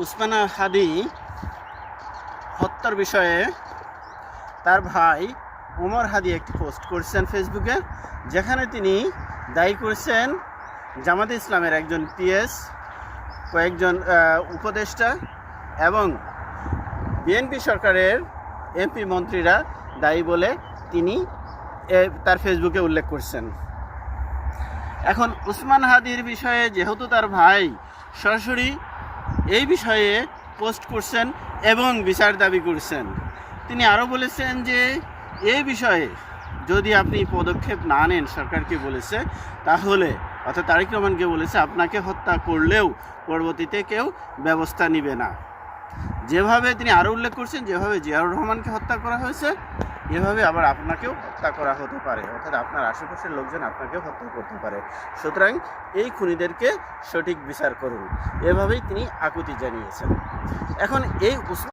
উসমান হাদি হত্যার বিষয়ে তার ভাই ওমর হাদি একটি পোস্ট করেছেন ফেসবুকে, যেখানে তিনি দায়ী করেছেন জামাতে ইসলামের একজন পিএস, কয়েকজন উপদেষ্টা এবং বিএনপি সরকারের এমপি মন্ত্রীরা দায়ী বলে তিনি তার ফেসবুকে উল্লেখ করছেন। এখন উসমান হাদির বিষয়ে যেহেতু তার ভাই সরাসরি এই বিষয়ে পোস্ট করছেন এবং বিচার দাবি করছেন, তিনি আরও বলেছেন যে এই বিষয়ে যদি আপনি পদক্ষেপ না নেন, সরকারকে বলেছে, তাহলে অর্থাৎ তারেক রহমানকে বলেছে আপনাকে হত্যা করলেও পরবর্তীতে কেউ ব্যবস্থা নেবে না। যেভাবে তিনি আরও উল্লেখ করছেন, যেভাবে জিয়াউর রহমানকে হত্যা করা হয়েছে এভাবে আবার আপনাকেও হত্যা করা হতে পারে, অর্থাৎ আপনার আশেপাশের লোকজন আপনাকেও হত্যা করতে পারে। সুতরাং এই খুনিদেরকে সঠিক বিচার করুন, এভাবেই তিনি আকুতি জানিয়েছেন। এখন এই